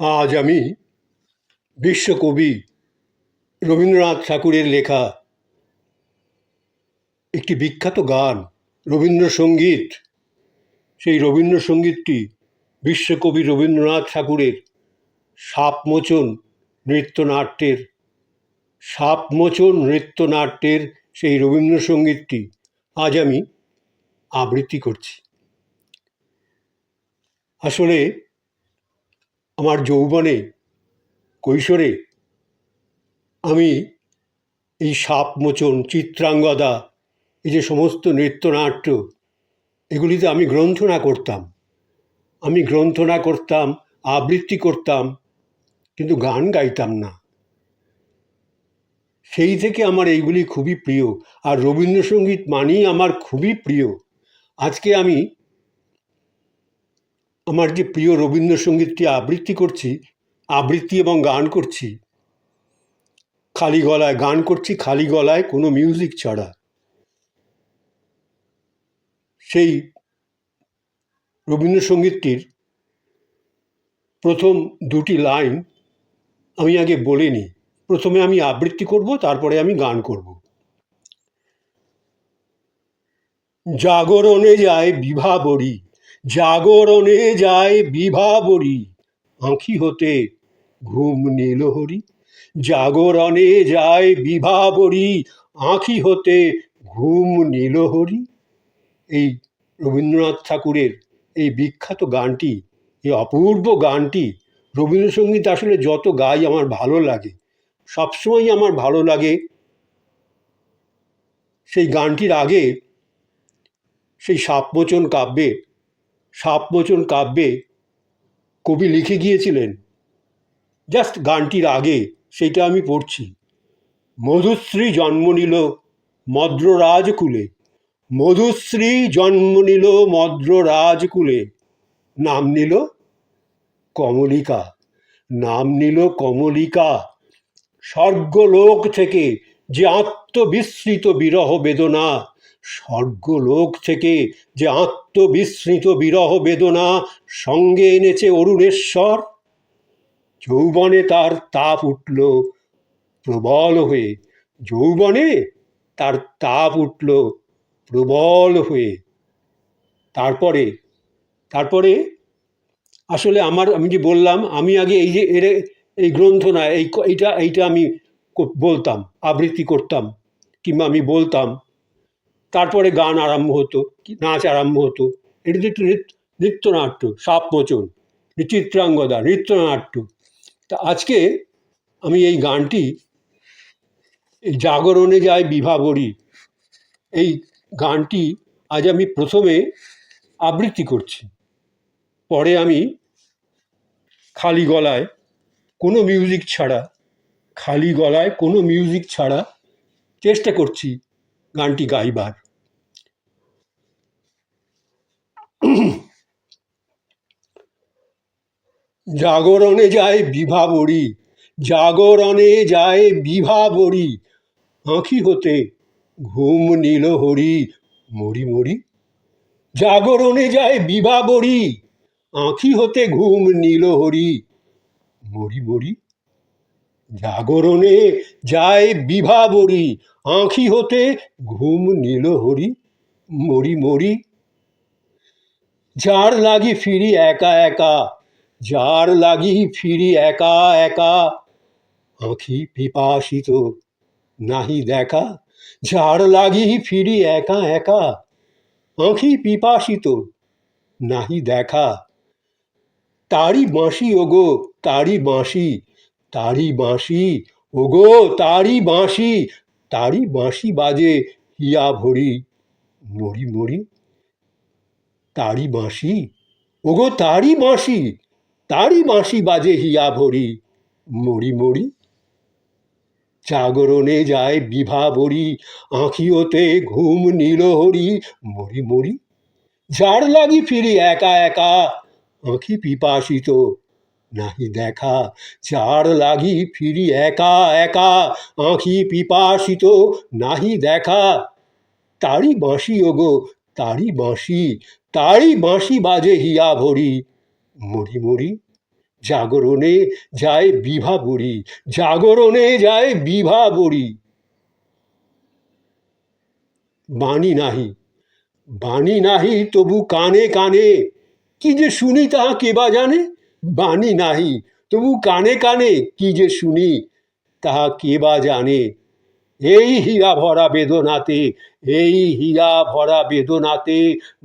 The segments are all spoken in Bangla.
আজ আমি বিশ্বকবি রবীন্দ্রনাথ ঠাকুরের লেখা একটি বিখ্যাত গান রবীন্দ্রসঙ্গীত, সেই রবীন্দ্রসঙ্গীতটি বিশ্বকবি রবীন্দ্রনাথ ঠাকুরের সাপমোচন নৃত্যনাট্যের সেই রবীন্দ্রসঙ্গীতটি আজ আমি আবৃত্তি করছি। আসলে আমার যৌবনে, কৈশোরে আমি এই সাপমোচন, চিত্রাঙ্গদা, এই যে সমস্ত নৃত্যনাট্য, এগুলিতে আমি গ্রন্থনা করতাম, আবৃত্তি করতাম, কিন্তু গান গাইতাম না। সেই থেকে আমার এইগুলি খুবই প্রিয়, আর রবীন্দ্রসঙ্গীত মানেই আমার খুবই প্রিয়। আজকে আমি আমার যে প্রিয় রবীন্দ্রসঙ্গীতটি আবৃত্তি এবং গান করছি, খালি গলায়, কোনো মিউজিক ছাড়া। সেই রবীন্দ্রসঙ্গীতটির প্রথম দুটি লাইন আমি আগে বলে নিই। প্রথমে আমি আবৃত্তি করব, তারপরে আমি গান করব। জাগরণে যায় বিভাবরী, আঁখি হতে ঘুম নীল হরি। জাগরণে যায় বিভাবরী, আঁখি হতে ঘুম নীল হরি। এই রবীন্দ্রনাথ ঠাকুরের এই বিখ্যাত গানটি, এই অপূর্ব গানটি, রবীন্দ্রসঙ্গীত আসলে যত গাই আমার ভালো লাগে, সবসময় আমার ভালো লাগে। সেই গানটির আগে সেই সাপমোচন কাব্যে কবি লিখে গিয়েছিলেন, জাস্ট গানটির আগে সেইটা আমি পড়ছি। মধুশ্রী জন্ম নিল মদ্ররাজকুলে, নাম নিল কমলিকা। স্বর্গলোক থেকে যে আত্মবিস্মৃত বিরহ বেদনা সঙ্গে এনেছে অরুণেশ্বর। যৌবনে তার তাপ উঠল প্রবল হয়ে। তারপরে আসলে আমি যে বললাম, আমি আগে এই গ্রন্থনা এইটা আমি বলতাম, আবৃত্তি করতাম, কিংবা আমি বলতাম, তারপরে গান আরম্ভ হতো, নাচ আরম্ভ হতো। এটা একটু নৃত্যনাট্য, সাপমোচন, চিত্রাঙ্গদা, নৃত্যনাট্য। তা আজকে আমি এই গানটি, এই জাগরণে যায় বিভাবরী, এই গানটি আজ আমি প্রথমে আবৃত্তি করছি। পরে আমি খালি গলায় কোনো মিউজিক ছাড়া চেষ্টা করছি গানটি গাইবার। জাগরণে যায় বিভাবরী, আঁখি হতে ঘুম নীল হরি। মরি জাগরণে যায় বিভাবরী, আঁখি হতে ঘুম নীল হরি। মরি জাগরণে যায় বিভাবরী, আঁখি হতে ঘুম নীল হরি। মরি যার লাগি ফিরি একা একা, আঁখি পিপাসিত নাহি দেখা। যার লাগি ফিরি একা একা, আঁখি পিপাসিত নাহি দেখা। তারি বাঁশি ওগো তারি বাঁশি বাজে হিয়া ভরি। মরি তারি বাঁশি ওগো তারি বাঁশি বাজে হিয়া ভরি। মরি জাগরণে যায় বিভাবরী, আঁখি হতে ঘুম নীল হরি। মরি যার লাগি ফিরি একা একা, আঁখি পিপাসিত নাহি দেখা। যার লাগি ফিরি একা একা, আঁখি পিপাসিত নাহি দেখা। তারি বাঁশি ওগো তারি বাঁশি বাজে হিয়া ভরি। মরি জাগরণে যায় বিভাবরী, জাগরণে যায় বিভাবরী। বাণী নাহি, বাণী নাহি তবু কানে কানে, কি যে শুনি তাহা কে বা জানে। বাণী নাহি তবু কানে কানে, কি যে শুনি তাহা কে বা জানে। এই হীরা ভরা বেদনাতে, এই হীরা ভরা বেদনাতে,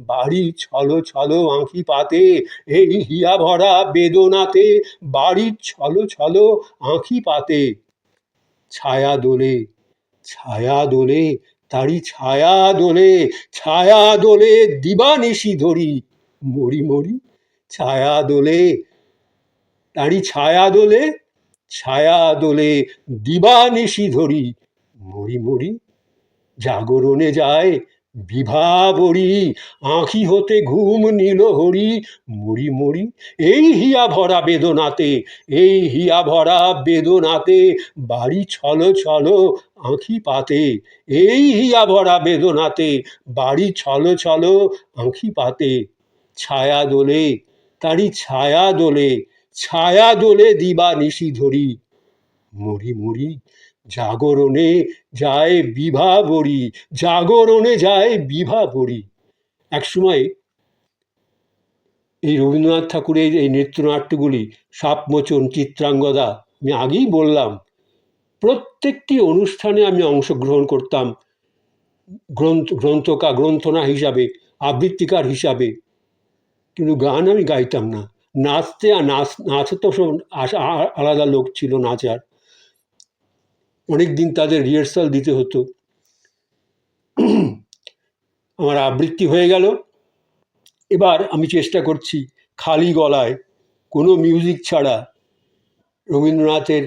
বাড়ি ছলো ছলো আঁখি পাতে। এই হীরা ভরা বেদনাতে, বাড়ির ছলো ছলো আঁখি পাতে। ছায়া দোলে, ছায়া দোলে, তারি ছায়া দোলে, ছায়া দোলে দিবানিশি ধরি, মরি মরি। ছায়া দোলে, তারি ছায়া দোলে, ছায়া দোলে দিবানিশি ধরি, মরি মরি। জাগরণে যায় বিভাবরী, আঁখি হতে ঘুম নিল হরি, মরি মরি। এই হিয়া ভরা বেদনাতে, এই হিয়া ভরা বেদনাতে, বাড়ি ছলো ছলো আঁখি পাতে। এই হিয়া ভরা বেদনাতে, বাড়ি ছলো ছলো আঁখি পাতে। ছায়া দোলে, তারি ছায়া দোলে, ছায়া দোলে দিবানিশি ধরি, মরি মরি। জাগরণে যায় বিভাবরী, জাগরণে যায় বিভাবরী। একসময় এই রবীন্দ্রনাথ ঠাকুরের এই নৃত্যনাট্যগুলি, সাপমোচন, চিত্রাঙ্গদা, আমি আগেই বললাম, প্রত্যেকটি অনুষ্ঠানে আমি অংশগ্রহণ করতাম গ্রন্থনা হিসাবে, আবৃত্তিকার হিসাবে। কিন্তু গান আমি গাইতাম না। নাচে তো সব আলাদা লোক ছিল নাচার, অনেক দিন তাদের রিহার্সাল দিতে হতো। আমার আবৃত্তি হয়ে গেল, এবার আমি চেষ্টা করছি খালি গলায়, কোনো মিউজিক ছাড়া, রবীন্দ্রনাথের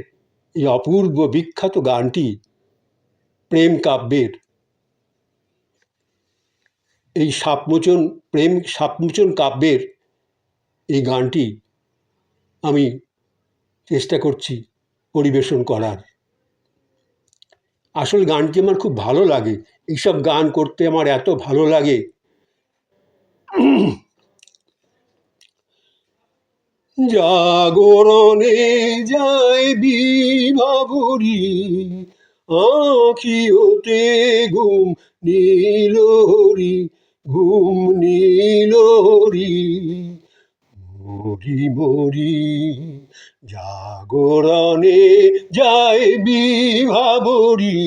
এই অপূর্ব বিখ্যাত গানটি, প্রেম কাব্যের এই সাপমোচন কাব্যের এই গানটি আমি চেষ্টা করছি পরিবেশন করার। আসল গানটি আমার খুব ভালো লাগে, এইসব গান করতে আমার এত ভালো লাগে। জাগরণে যায় বিভাবরী, আঁখি হতে ঘুম নীল হরি, ঘুম নীল হরি, মরি মরি। জাগরণে যায় বিভাবরী,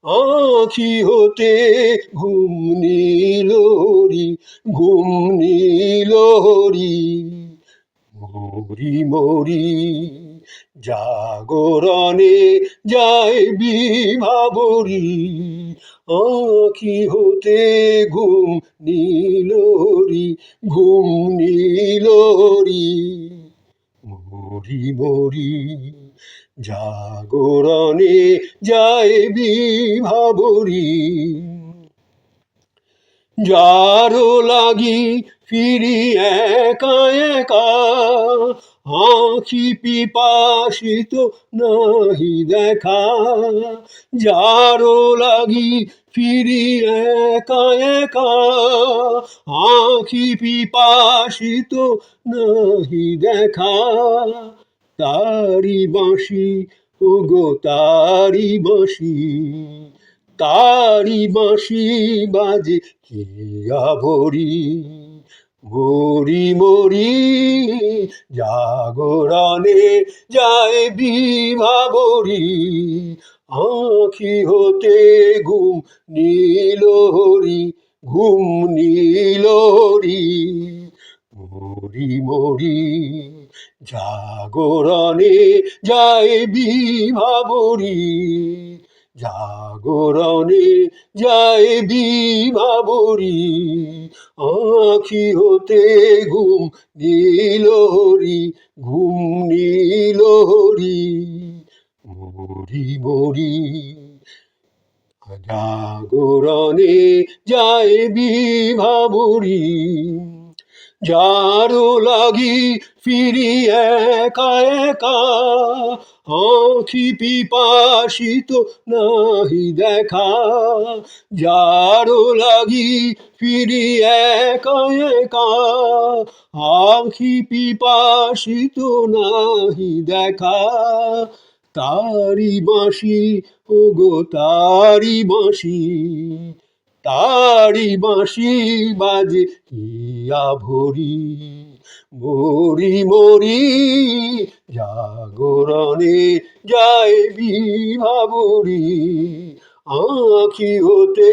আঁখি হতে ঘুম নীল হরি, ঘুম নীল হরি, মরি মরি। জাগরণে যায় বিভাবরী, আঁখি হতে ঘুম নীল হরি, ঘুম নীল হরি, মরি মরি। জাগরণে যায় বিভাবরী। যারো লাগি ফিরি একা একা, আঁখি পিপাসিত নাহি দেখা। যারো লাগি ফিরি একা একা, আঁখি পিপাসিত নাহি দেখা। তারি বাঁশি ওগো তারি বাঁশি, তারি বাঁশি বাজে হিয়া ভরি, মরি মরি। জাগরণে যায় বিভাবরী, আঁখি হতে ঘুম নীল হরি, ঘুম নীল হরি, মরি মরি। জাগরণে যায় বিভাবরী, জাগরণে যায় বিভাবরী, আঁখি হতে ঘুম নীল হরি, ঘুম নীল হরি, মরি মরি। জাগরণে যায় বিভাবরী, যারো লাগি ফিরি একা একা, আঁখি পিপাসিত নাহি দেখা, যারো লাগি ফিরি একা একা, আঁখি পিপাসিত নাহি দেখা, তারি বাঁশি ওগো তারি বাঁশি, তারি বাঁশি বাজে হিয়া ভরি, মরি মরি জাগরণে যায় বিভাবরী, আঁখি হতে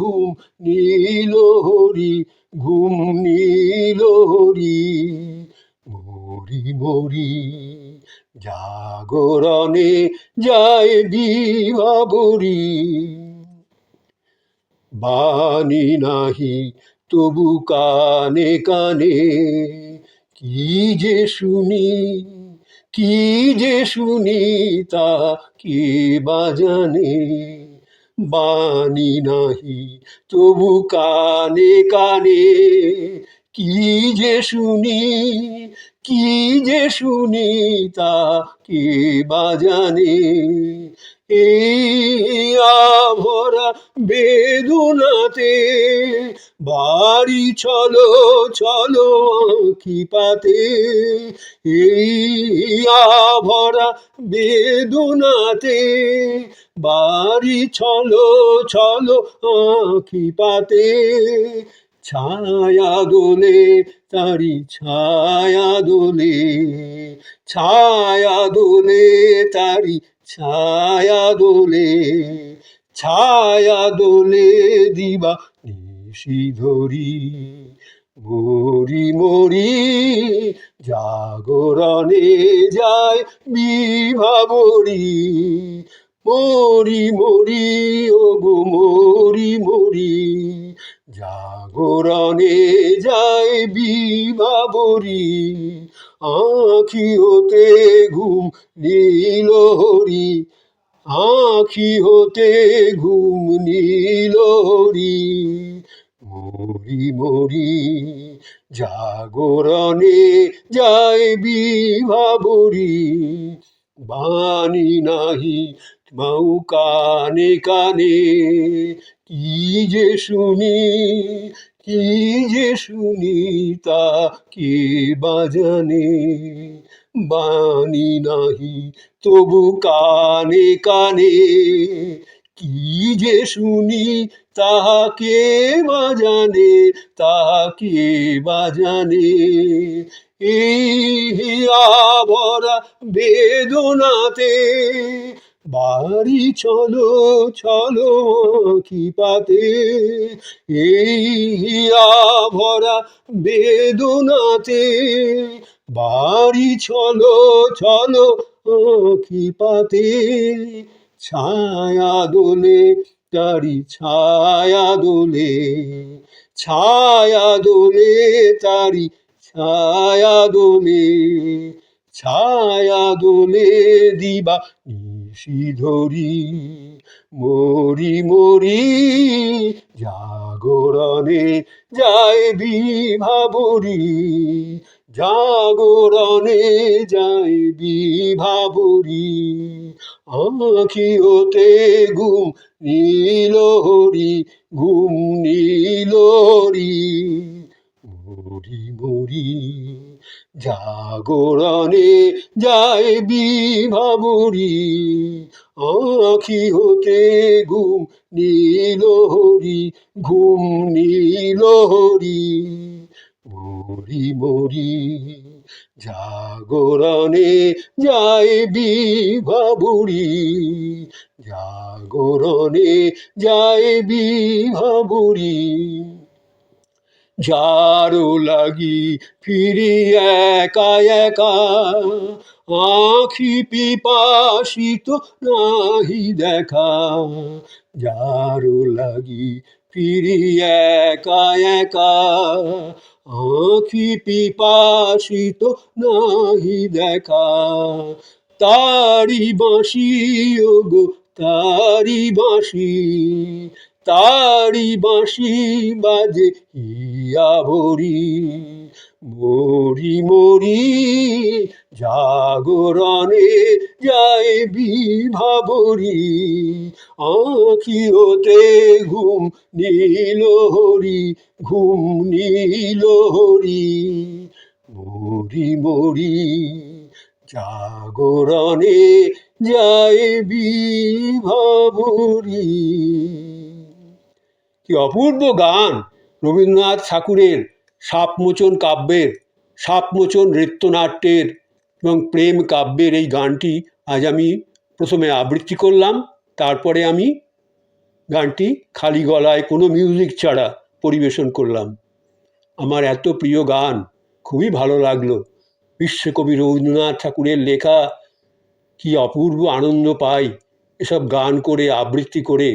ঘুম নীল হরি, ঘুম নীল হরি, মরি মরি জাগরণে যায় বিভাবরী। বাণী নাহি তবু কানে কানে, কি যে শুনি, কি যে শুনি তা কে বা জানে, বাণী নাহি তবু কানে কানে, কি যে শুনি, কি যে শুনি তা কে বা জানে, এই আভরা বেদনাতে বাড়ি চলো চলো আঁখি পাতে, এই আভরা বেদনাতে বাড়ি চলো চলো আঁখি পাতে, ছায়া দোলে তারি ছায়া দোলে, ছায়া দোলে তারি ছায়া দোলে, ছায়া দোলে দিবা নিশি ধরি, মরি মরি জাগরণে যায় বিভাবরী, মরি মরি ওগো মরি মরি জাগরণে যায় বিভাবরী, আঁখি হতে ঘুম নীল হরি, আঁখি হতে ঘুম নীল হরি, মরি মরি জাগরণে যায় বিভাবরী, বাণী নাহি মাউ কানে কানে, কি যে শুনি, কি যে শুনি তা কে বা জানে, বাণী নাহি তবু কানে কানে, কি যে শুনি তাহা কে বা জানে, তাহা কে বা জানে, এই আভরা বেদনাতে বাড়ি চলো চলো আঁখি পাতে, এই আভরা বেদনাতে বাড়ি চলো চলো আঁখি পাতে, ছায়া দোলে তারি ছায়া দোলে, ছায়া দোলে তারি ছায়া দোলে, ছায়া দোলে দিবা নিশি ধরি, মরি মরি জাগরণে যায় বিভাবরী, জাগরণে যায় বিভাবরী, আঁখি হতে ঘুম নীল হরি, ঘুম নীল হরি, মরি মরি জাগরণে যায় বিভাবরী, আঁখি হতে ঘুম নীল হরি, ঘুম নীল হরি, মরি মরি জাগরণে যায় বিভাবরী, জাগরণে যায় বিভাবরী, যারো লাগি ফিরি একা একা, আঁখি পিপাসিত নাহি দেখা, যারো লাগি ফিরি একা একা, আঁখি পিপাসিত নাহি দেখা, তারি বাঁশি ওগো তারি বাঁশি, তারি বাঁশি বাজে হিয়া ভরি, মরি মরি জাগরণে যায় বিভাবরী, আঁখি হতে ঘুম নীল হরি, ঘুম নীল হরি। মরি মরি জাগরণে যায় বিভাবরী। কি অপূর্ব গান রবীন্দ্রনাথ ঠাকুরের সাপমোচন কাব্যের, সাপমোচন নৃত্যনাট্যের এবং প্রেম কাব্যের এই গানটি আজ আমি প্রথমে আবৃত্তি করলাম, তারপরে আমি গানটি খালি গলায় কোনো মিউজিক ছাড়া পরিবেশন করলাম। আমার এত প্রিয় গান, খুবই ভালো লাগলো। বিশ্বকবি রবীন্দ্রনাথ ঠাকুরের লেখা কি অপূর্ব আনন্দ পাই এসব গান করে, আবৃত্তি করে।